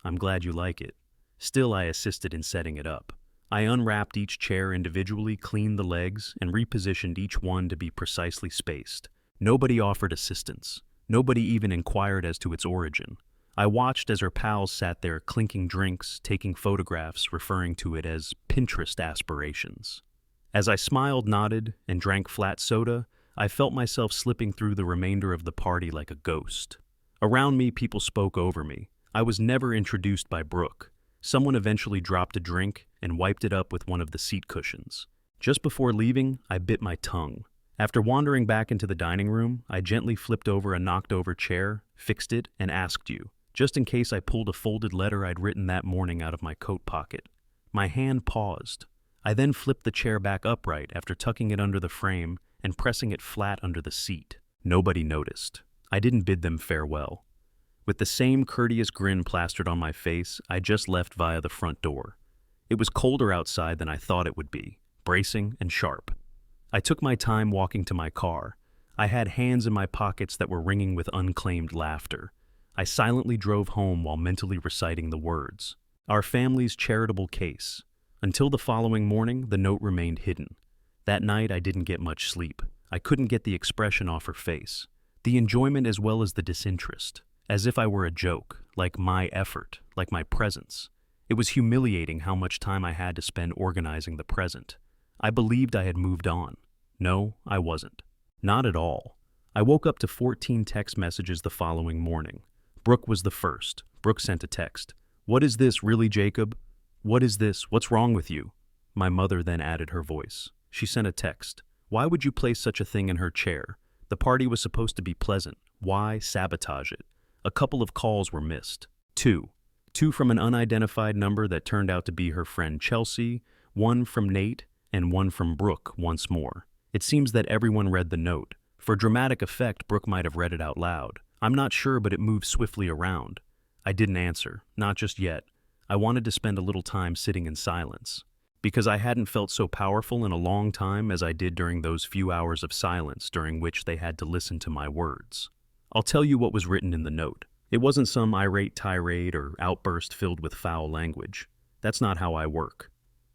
S1: "I'm glad you like it." Still, I assisted in setting it up. I unwrapped each chair individually, cleaned the legs, and repositioned each one to be precisely spaced. Nobody offered assistance. Nobody even inquired as to its origin. I watched as her pals sat there clinking drinks, taking photographs, referring to it as Pinterest aspirations. As I smiled, nodded, and drank flat soda, I felt myself slipping through the remainder of the party like a ghost. Around me, people spoke over me. I was never introduced by Brooke. Someone eventually dropped a drink and wiped it up with one of the seat cushions. Just before leaving, I bit my tongue. After wandering back into the dining room, I gently flipped over a knocked-over chair, fixed it, and asked you, just in case I pulled a folded letter I'd written that morning out of my coat pocket. My hand paused. I then flipped the chair back upright after tucking it under the frame and pressing it flat under the seat. Nobody noticed. I didn't bid them farewell. With the same courteous grin plastered on my face, I just left via the front door. It was colder outside than I thought it would be, bracing and sharp. I took my time walking to my car. I had hands in my pockets that were ringing with unclaimed laughter. I silently drove home while mentally reciting the words. Our family's charitable case. Until the following morning, the note remained hidden. That night, I didn't get much sleep. I couldn't get the expression off her face, the enjoyment as well as the disinterest, as if I were a joke, like my effort, like my presence. It was humiliating how much time I had to spend organizing the present. I believed I had moved on. No, I wasn't. Not at all. I woke up to 14 text messages the following morning. Brooke was the first. Brooke sent a text. "What is this, really, Jacob? What is this? What's wrong with you?" My mother then added her voice. She sent a text. "Why would you place such a thing in her chair? The party was supposed to be pleasant. Why sabotage it?" A couple of calls were missed. Two from an unidentified number that turned out to be her friend Chelsea, one from Nate, and one from Brooke once more. It seems that everyone read the note. For dramatic effect, Brooke might have read it out loud. I'm not sure, but it moved swiftly around. I didn't answer, not just yet. I wanted to spend a little time sitting in silence, because I hadn't felt so powerful in a long time as I did during those few hours of silence during which they had to listen to my words. I'll tell you what was written in the note. It wasn't some irate tirade or outburst filled with foul language. That's not how I work.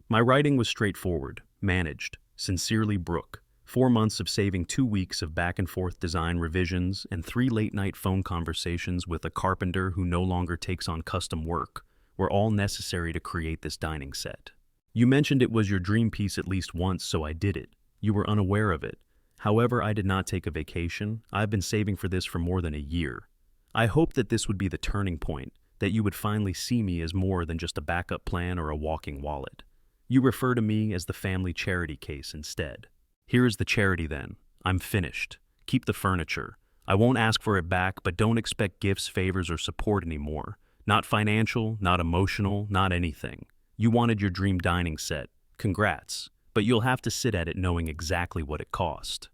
S1: My writing was straightforward, managed. Sincerely, Brooke. 4 months of saving 2 weeks of back-and-forth design revisions and 3 late-night phone conversations with a carpenter who no longer takes on custom work were all necessary to create this dining set. You mentioned it was your dream piece at least once, so I did it. You were unaware of it. However, I did not take a vacation. I've been saving for this for more than a year. I hoped that this would be the turning point, that you would finally see me as more than just a backup plan or a walking wallet. You refer to me as the family charity case instead. Here is the charity then. I'm finished. Keep the furniture. I won't ask for it back, but don't expect gifts, favors, or support anymore. Not financial, not emotional, not anything. You wanted your dream dining set. Congrats. But you'll have to sit at it knowing exactly what it cost.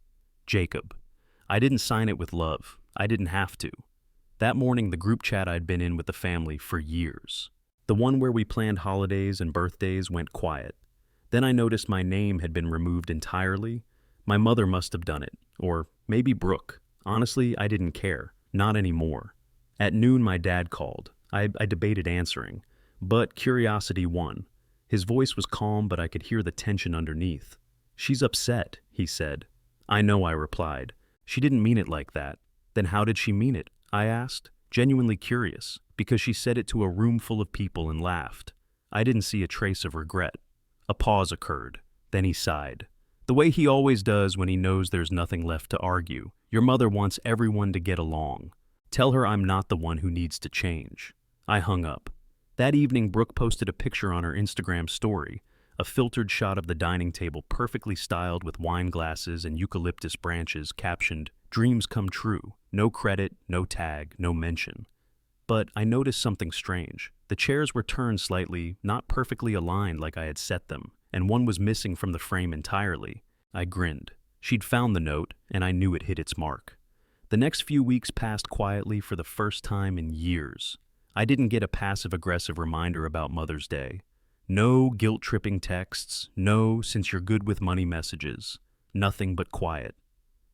S1: Jacob. I didn't sign it with love. I didn't have to. That morning, the group chat I'd been in with the family for years. The one where we planned holidays and birthdays went quiet. Then I noticed my name had been removed entirely. My mother must have done it. Or maybe Brooke. Honestly, I didn't care. Not anymore. At noon, my dad called. I debated answering, but curiosity won. His voice was calm, but I could hear the tension underneath. "She's upset," he said. "I know," I replied. "She didn't mean it like that." "Then how did she mean it?" I asked, genuinely curious, because she said it to a room full of people and laughed. I didn't see a trace of regret. A pause occurred. Then he sighed. The way he always does when he knows there's nothing left to argue. "Your mother wants everyone to get along. Tell her I'm not the one who needs to change." I hung up. That evening, Brooke posted a picture on her Instagram story, a filtered shot of the dining table perfectly styled with wine glasses and eucalyptus branches captioned, "Dreams come true." No credit, no tag, no mention. But I noticed something strange. The chairs were turned slightly, not perfectly aligned like I had set them, and one was missing from the frame entirely. I grinned. She'd found the note, and I knew it hit its mark. The next few weeks passed quietly for the first time in years. I didn't get a passive-aggressive reminder about Mother's Day. No guilt-tripping texts, no "since you're good with money" messages. Nothing but quiet.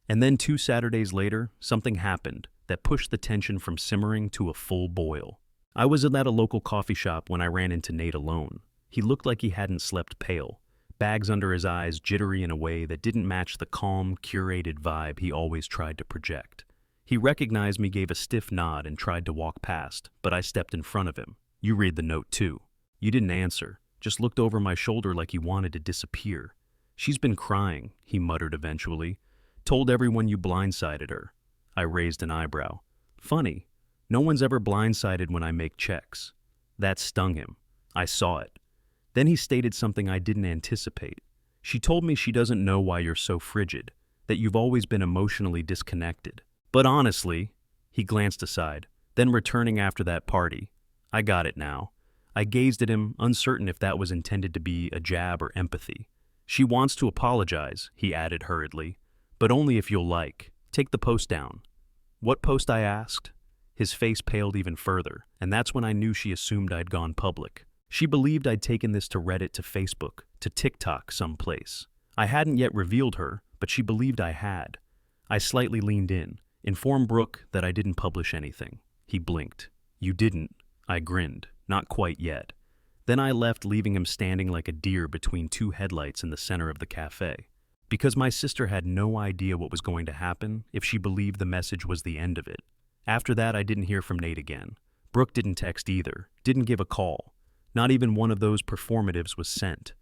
S1: And then 2 Saturdays later, something happened that pushed the tension from simmering to a full boil. I was at a local coffee shop when I ran into Nate alone. He looked like he hadn't slept pale, bags under his eyes jittery in a way that didn't match the calm, curated vibe he always tried to project. He recognized me, gave a stiff nod, and tried to walk past, but I stepped in front of him. "You read the note too." "You didn't answer, just looked over my shoulder like you wanted to disappear." "She's been crying," he muttered eventually. "Told everyone you blindsided her." I raised an eyebrow. "Funny. No one's ever blindsided when I make checks." That stung him. I saw it. Then he stated something I didn't anticipate. "She told me she doesn't know why you're so frigid, that you've always been emotionally disconnected. But honestly," he glanced aside, Then returning after that party. I got it now. I gazed at him, uncertain if that was intended to be a jab or empathy. She wants to apologize, he added hurriedly, but only if you'll like. Take the post down. What post, I asked? His face paled even further, and that's when I knew she assumed I'd gone public. She believed I'd taken this to Reddit, to Facebook, to TikTok someplace. I hadn't yet revealed her, but she believed I had. I slightly leaned in, informed Brooke that I didn't publish anything. He blinked. You didn't? I grinned. Not quite yet. Then I left, leaving him standing like a deer between two headlights in the center of the cafe. Because my sister had no idea what was going to happen if she believed the message was the end of it. After that, I didn't hear from Nate again. Brooke didn't text either, didn't give a call. Not even one of those performatives was sent.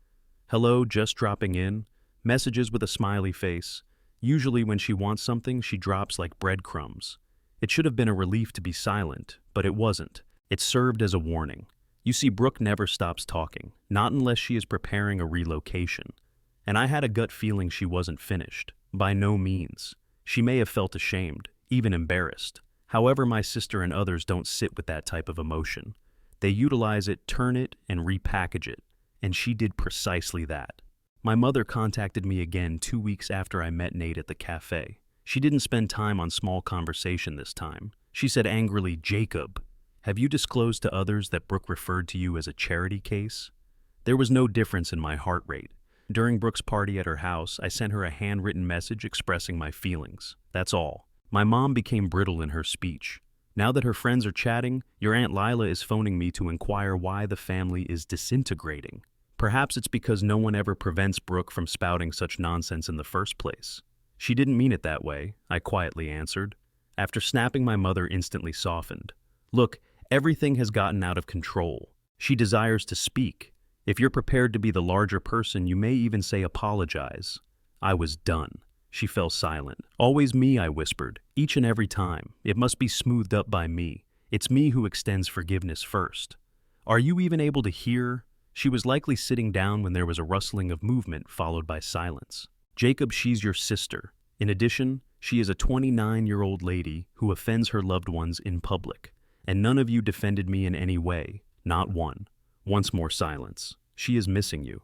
S1: Hello, just dropping in. Messages with a smiley face. Usually when she wants something, she drops like breadcrumbs. It should have been a relief to be silent, but it wasn't. It served as a warning. You see, Brooke never stops talking, not unless she is preparing a relocation. And I had a gut feeling she wasn't finished. By no means. She may have felt ashamed, even embarrassed. However, my sister and others don't sit with that type of emotion. They utilize it, turn it, and repackage it. And she did precisely that. My mother contacted me again 2 weeks after I met Nate at the cafe. She didn't spend time on small conversation this time. She said angrily, Jacob, have you disclosed to others that Brooke referred to you as a charity case? There was no difference in my heart rate. During Brooke's party at her house, I sent her a handwritten message expressing my feelings. That's all. My mom became brittle in her speech. Now that her friends are chatting, your Aunt Lila is phoning me to inquire why the family is disintegrating. Perhaps it's because no one ever prevents Brooke from spouting such nonsense in the first place. She didn't mean it that way, I quietly answered. After snapping, my mother instantly softened. Look, everything has gotten out of control. She desires to speak. If you're prepared to be the larger person, you may even say apologize. I was done. She fell silent. Always me, I whispered, each and every time. It must be smoothed up by me. It's me who extends forgiveness first. Are you even able to hear? She was likely sitting down when there was a rustling of movement followed by silence. Jacob, she's your sister. In addition, she is a 29-year-old lady who offends her loved ones in public. And none of you defended me in any way. Not one. Once more silence. She is missing you.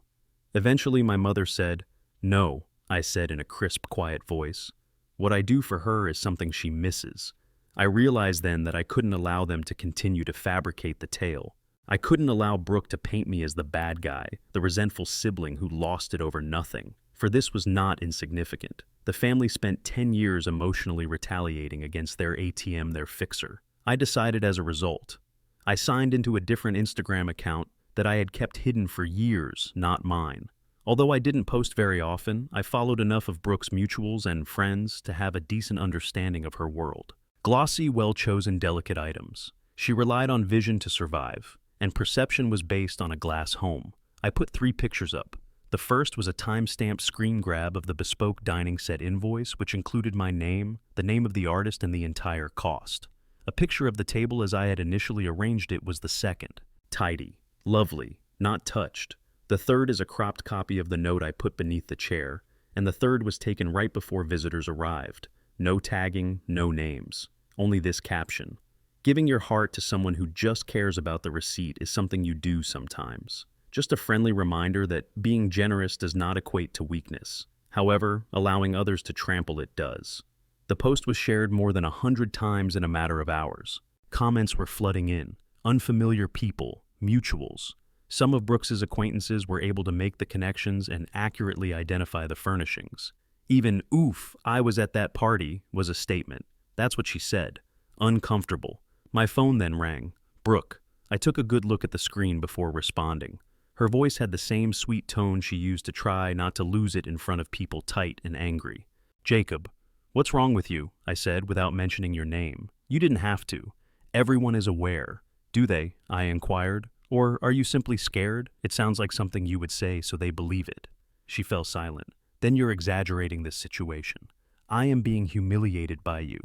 S1: Eventually my mother said, No, I said in a crisp, quiet voice. What I do for her is something she misses. I realized then that I couldn't allow them to continue to fabricate the tale. I couldn't allow Brooke to paint me as the bad guy, the resentful sibling who lost it over nothing. For this was not insignificant. The family spent 10 years emotionally retaliating against their ATM, their fixer. I decided as a result. I signed into a different Instagram account that I had kept hidden for years, not mine. Although I didn't post very often, I followed enough of Brooke's mutuals and friends to have a decent understanding of her world. Glossy, well-chosen, delicate items. She relied on vision to survive, and perception was based on a glass home. I put 3 pictures up. The first was a time-stamped screen grab of the bespoke dining set invoice, which included my name, the name of the artist, and the entire cost. A picture of the table as I had initially arranged it was the second. Tidy, lovely, not touched. The third is a cropped copy of the note I put beneath the chair, and the third was taken right before visitors arrived. No tagging, no names. Only this caption. Giving your heart to someone who just cares about the receipt is something you do sometimes. Just a friendly reminder that being generous does not equate to weakness. However, allowing others to trample it does. The post was shared more than 100 times in a matter of hours. Comments were flooding in. Unfamiliar people, mutuals. Some of Brooks's acquaintances were able to make the connections and accurately identify the furnishings. Even, oof, I was at that party, was a statement. That's what she said. Uncomfortable. My phone then rang. Brooke. I took a good look at the screen before responding. Her voice had the same sweet tone she used to try not to lose it in front of people tight and angry. Jacob. What's wrong with you? I said without mentioning your name. You didn't have to. Everyone is aware. Do they? I inquired. Or are you simply scared? It sounds like something you would say so they believe it. She fell silent. Then you're exaggerating this situation. I am being humiliated by you.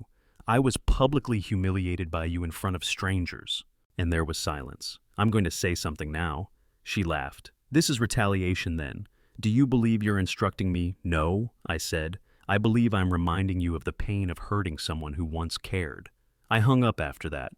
S1: I was publicly humiliated by you in front of strangers. And there was silence. I'm going to say something now. She laughed. This is retaliation then. Do you believe you're instructing me? No, I said. I believe I'm reminding you of the pain of hurting someone who once cared. I hung up after that.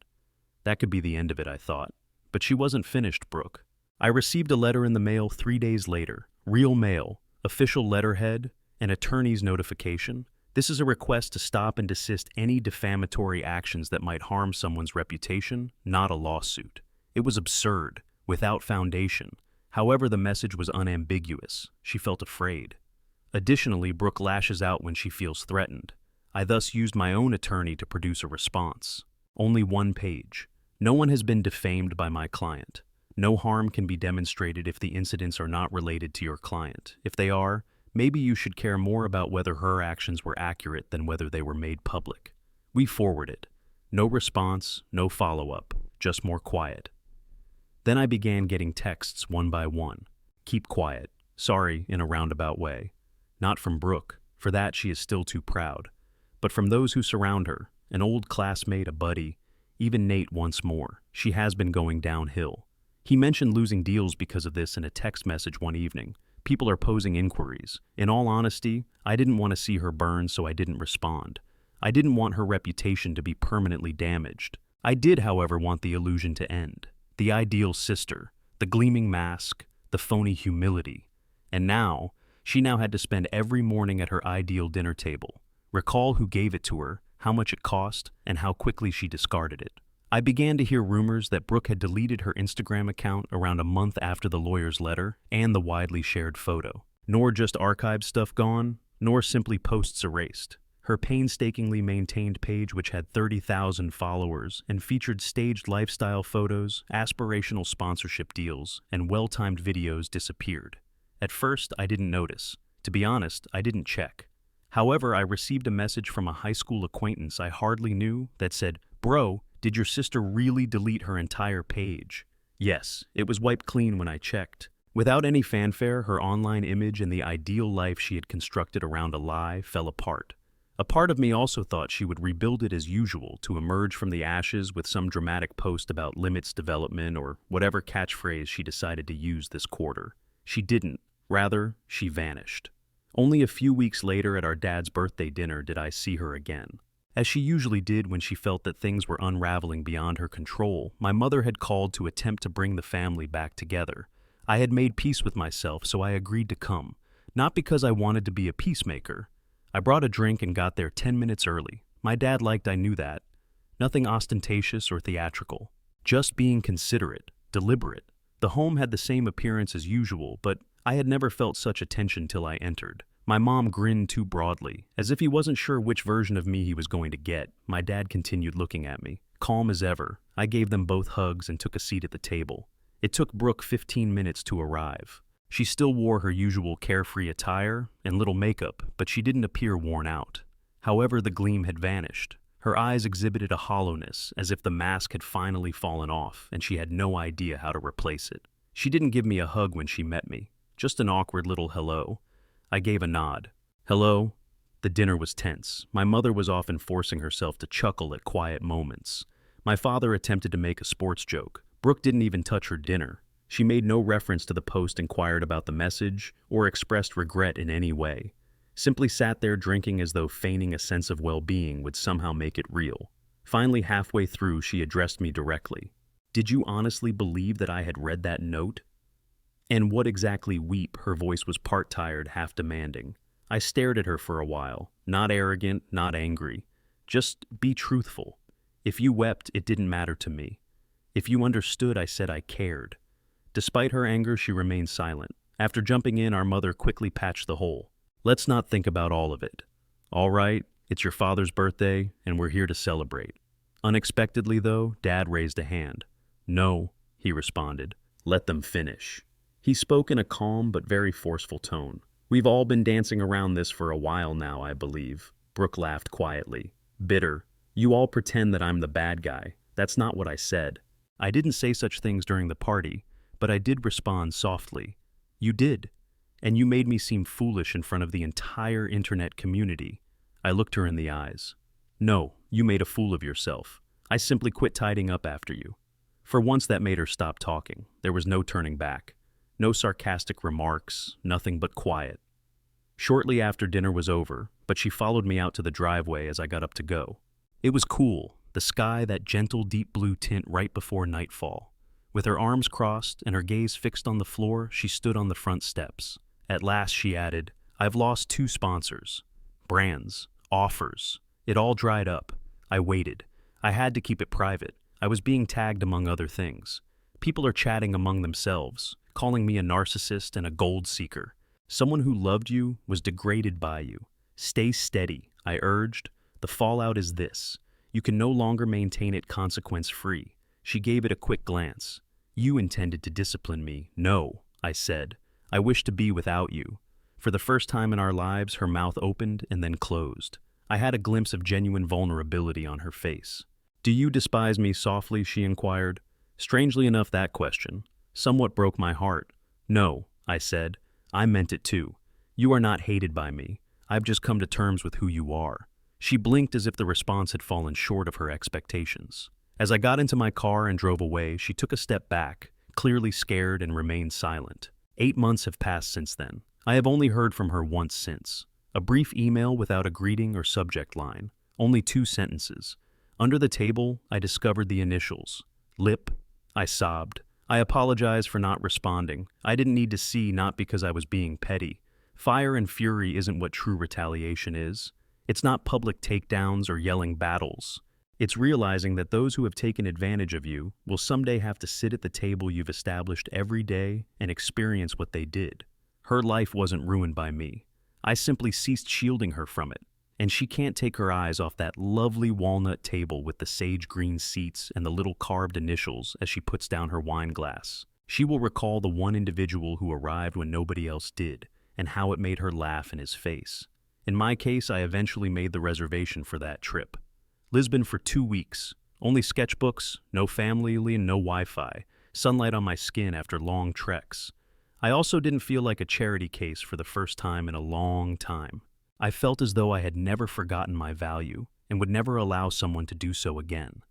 S1: That could be the end of it, I thought. But she wasn't finished, Brooke. I received a letter in the mail 3 days later. Real mail, official letterhead, an attorney's notification. This is a request to stop and desist any defamatory actions that might harm someone's reputation, not a lawsuit. It was absurd, without foundation. However, the message was unambiguous. She felt afraid. Additionally, Brooke lashes out when she feels threatened. I thus used my own attorney to produce a response. Only 1 page. No one has been defamed by my client. No harm can be demonstrated if the incidents are not related to your client. If they are, maybe you should care more about whether her actions were accurate than whether they were made public. We forwarded. No response, no follow-up, just more quiet. Then I began getting texts one by one. Keep quiet. Sorry, in a roundabout way. Not from Brooke, for that she is still too proud, but from those who surround her, an old classmate, a buddy, even Nate once more. She has been going downhill. He mentioned losing deals because of this in a text message one evening. People are posing inquiries. In all honesty, I didn't want to see her burn, so I didn't respond. I didn't want her reputation to be permanently damaged. I did, however, want the illusion to end. The ideal sister, the gleaming mask, the phony humility. And now, she now had to spend every morning at her ideal dinner table, recall who gave it to her, how much it cost, and how quickly she discarded it. I began to hear rumors that Brooke had deleted her Instagram account around a month after the lawyer's letter and the widely shared photo. Nor just archived stuff gone, nor simply posts erased. Her painstakingly maintained page, which had 30,000 followers and featured staged lifestyle photos, aspirational sponsorship deals, and well-timed videos, disappeared. At first, I didn't notice. To be honest, I didn't check. However, I received a message from a high school acquaintance I hardly knew that said, "Bro, did your sister really delete her entire page?" Yes, it was wiped clean when I checked. Without any fanfare, her online image and the ideal life she had constructed around a lie fell apart. A part of me also thought she would rebuild it as usual, to emerge from the ashes with some dramatic post about limits development or whatever catchphrase she decided to use this quarter. She didn't. Rather, she vanished. Only a few weeks later at our dad's birthday dinner did I see her again. As she usually did when she felt that things were unraveling beyond her control, my mother had called to attempt to bring the family back together. I had made peace with myself, so I agreed to come. Not because I wanted to be a peacemaker. I brought a drink and got there 10 minutes early. My dad liked I knew that. Nothing ostentatious or theatrical. Just being considerate, deliberate. The home had the same appearance as usual, but I had never felt such attention till I entered. My mom grinned too broadly, as if he wasn't sure which version of me he was going to get. My dad continued looking at me, calm as ever. I gave them both hugs and took a seat at the table. It took Brooke 15 minutes to arrive. She still wore her usual carefree attire and little makeup, but she didn't appear worn out. However, the gleam had vanished. Her eyes exhibited a hollowness, as if the mask had finally fallen off and she had no idea how to replace it. She didn't give me a hug when she met me, just an awkward little hello. I gave a nod. Hello? The dinner was tense. My mother was often forcing herself to chuckle at quiet moments. My father attempted to make a sports joke. Brooke didn't even touch her dinner. She made no reference to the post inquired about the message or expressed regret in any way. Simply sat there drinking as though feigning a sense of well-being would somehow make it real. Finally, halfway through, she addressed me directly. Did you honestly believe that I had read that note? And what exactly weep? Her voice was part tired, half demanding. I stared at her for a while, not arrogant, not angry. Just be truthful. If you wept, it didn't matter to me. If you understood, I said I cared. Despite her anger, she remained silent. After jumping in, our mother quickly patched the hole. Let's not think about all of it. All right, it's your father's birthday, and we're here to celebrate. Unexpectedly, though, Dad raised a hand. No, he responded. Let them finish. He spoke in a calm but very forceful tone. We've all been dancing around this for a while now, I believe. Brooke laughed quietly. Bitter. You all pretend that I'm the bad guy. That's not what I said. I didn't say such things during the party, but I did respond softly. You did. And you made me seem foolish in front of the entire internet community. I looked her in the eyes. No, you made a fool of yourself. I simply quit tidying up after you. For once that made her stop talking. There was no turning back. No sarcastic remarks, nothing but quiet. Shortly after dinner was over, but she followed me out to the driveway as I got up to go. It was cool. the sky that gentle deep blue tint right before nightfall. With her arms crossed and her gaze fixed on the floor, she stood on the front steps. At last she added, "I've lost 2 sponsors. Brands. Offers. It all dried up. I waited. I had to keep it private. I was being tagged among other things. People are chatting among themselves, calling me a narcissist and a gold seeker. Someone who loved you was degraded by you. Stay steady," I urged. "The fallout is this. You can no longer maintain it consequence-free." She gave it a quick glance. "You intended to discipline me." "No," I said. "I wish to be without you." For the first time in our lives, her mouth opened and then closed. I had a glimpse of genuine vulnerability on her face. "Do you despise me?" softly she inquired. Strangely enough, that question somewhat broke my heart. "No," I said. "I meant it too. You are not hated by me. I've just come to terms with who you are." She blinked as if the response had fallen short of her expectations. As I got into my car and drove away, she took a step back, clearly scared, and remained silent. 8 months have passed since then. I have only heard from her once since. A brief email without a greeting or subject line. Only 2 sentences. Under the table, I discovered the initials. Lip. I sobbed. I apologize for not responding. I didn't need to see, not because I was being petty. Fire and fury isn't what true retaliation is. It's not public takedowns or yelling battles. It's realizing that those who have taken advantage of you will someday have to sit at the table you've established every day and experience what they did. Her life wasn't ruined by me. I simply ceased shielding her from it. And she can't take her eyes off that lovely walnut table with the sage green seats and the little carved initials as she puts down her wine glass. She will recall the one individual who arrived when nobody else did, and how it made her laugh in his face. In my case, I eventually made the reservation for that trip. Lisbon for 2 weeks. Only sketchbooks, no family and no Wi-Fi. Sunlight on my skin after long treks. I also didn't feel like a charity case for the first time in a long time. I felt as though I had never forgotten my value and would never allow someone to do so again.